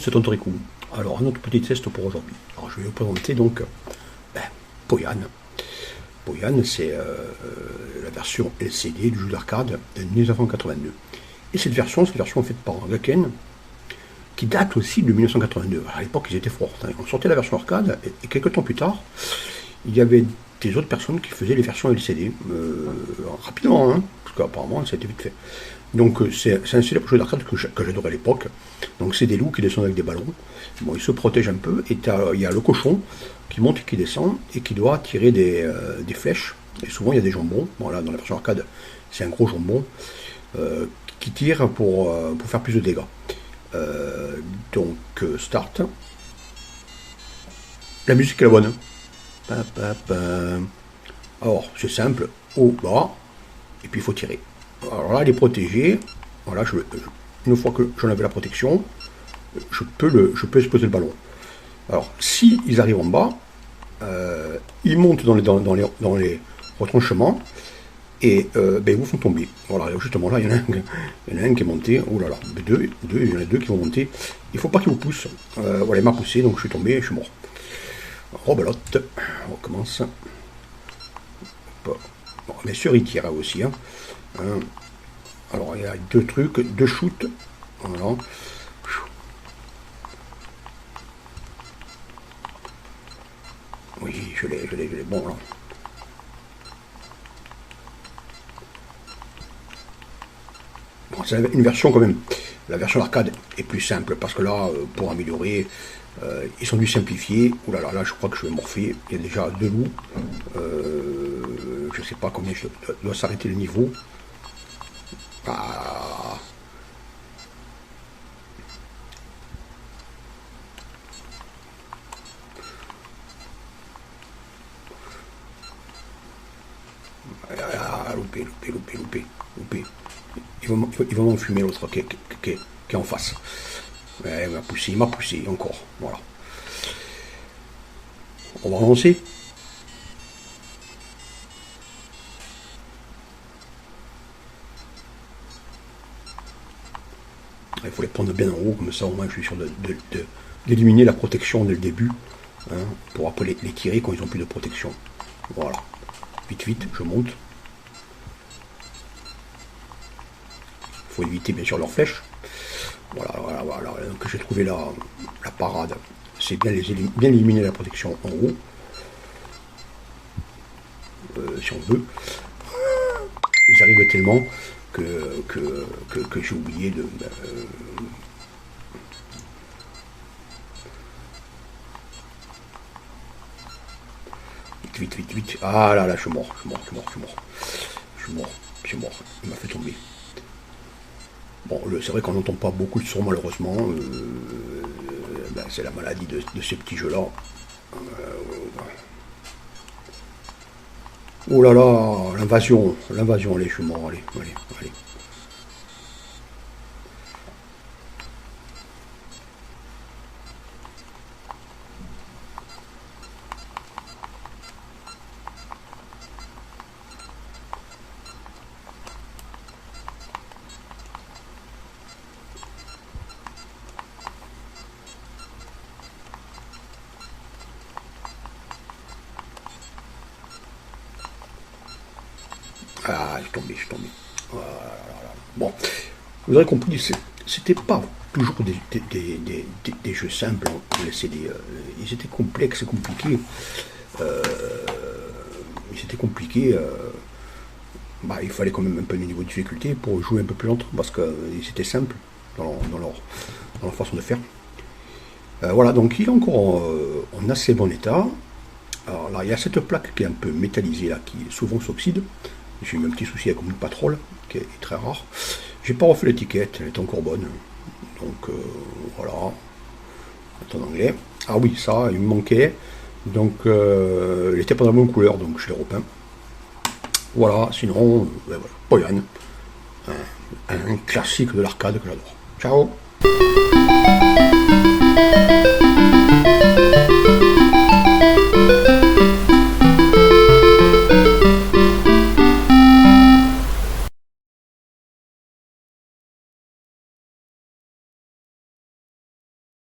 c'est un tricou. Alors, un autre petit test pour aujourd'hui. Alors, je vais vous présenter donc Poyan. Poyan, c'est la version LCD du jeu d'arcade de 1982. Et cette version, c'est une version faite par Gaken, qui date aussi de 1982. À l'époque, ils étaient forts. On sortait la version arcade, et quelques temps plus tard, il y avait des autres personnes qui faisaient les versions LCD, rapidement, hein, parce qu'apparemment, ça a été vite fait. Donc, c'est un célèbre jeu d'arcade que j'adorais à l'époque. Donc, c'est des loups qui descendent avec des ballons. Bon, ils se protègent un peu, et il y a le cochon qui monte et qui descend, et qui doit tirer des flèches. Et souvent, il y a des jambons. Voilà, dans la version arcade, c'est un gros jambon qui tire pour faire plus de dégâts. Donc, start. La musique est la bonne. Alors, c'est simple, haut, bas, et puis il faut tirer. Alors là, elle est protégée. Voilà, une fois que j'en avais la protection, je peux exploser le ballon. Alors, si ils arrivent en bas, ils montent dans les retranchements et ils vous font tomber. Voilà, justement là, il y en a un qui est monté. Oh là là, il y en a deux qui vont monter. Il ne faut pas qu'ils vous poussent. Voilà, il m'a poussé, donc je suis tombé et je suis mort. Rebelote, on recommence. Bon, bien sûr, il tire aussi. Hein. Alors, il y a deux trucs, deux shoots. Voilà. Oui, je l'ai. Bon, là. Bon, c'est une version quand même. La version arcade est plus simple parce que là, pour améliorer, ils sont dû simplifier. Ouh là là, là, je crois que je vais morfler. Il y a déjà deux loups. Je sais pas combien je dois s'arrêter le niveau. Ah. Ah, loupé. Il va m'enfumer l'autre qui est en face. Ouais, il m'a poussé encore. Voilà. On va relancer. Il faut les prendre bien en haut, comme ça au moins je suis sûr d'éliminer la protection dès le début, hein, pour après les tirer quand ils n'ont plus de protection. Voilà. Vite, je monte. Il faut éviter bien sûr leurs flèches. Voilà. Donc j'ai trouvé la parade. C'est bien éliminer la protection en haut. Si on veut. Ils arrivent tellement que j'ai oublié de... Vite. Ah là, je suis mort. Il m'a fait tomber. Bon, c'est vrai qu'on n'entend pas beaucoup de son malheureusement. C'est la maladie de ces petits jeux-là. Oh là là, l'invasion, allez, je suis mort, allez. Ah, je suis tombé. Voilà. Bon, vous aurez compris, c'était pas toujours des jeux simples en LCD. Ils étaient complexes et compliqués. Il fallait quand même un peu de niveau de difficulté pour jouer un peu plus longtemps, parce qu'ils étaient simples dans leur façon de faire. Voilà, donc il est encore en assez bon état. Alors là, il y a cette plaque qui est un peu métallisée, là, qui souvent s'oxyde. J'ai eu un petit souci avec une patrol, qui est très rare. J'ai pas refait l'étiquette, elle est encore bonne. Donc voilà. C'est en anglais. Ah oui, ça, il me manquait. Donc il était pas dans la bonne couleur, donc je l'ai repeint. Voilà, sinon, voilà. Poyan. Un classique de l'arcade que j'adore. Ciao.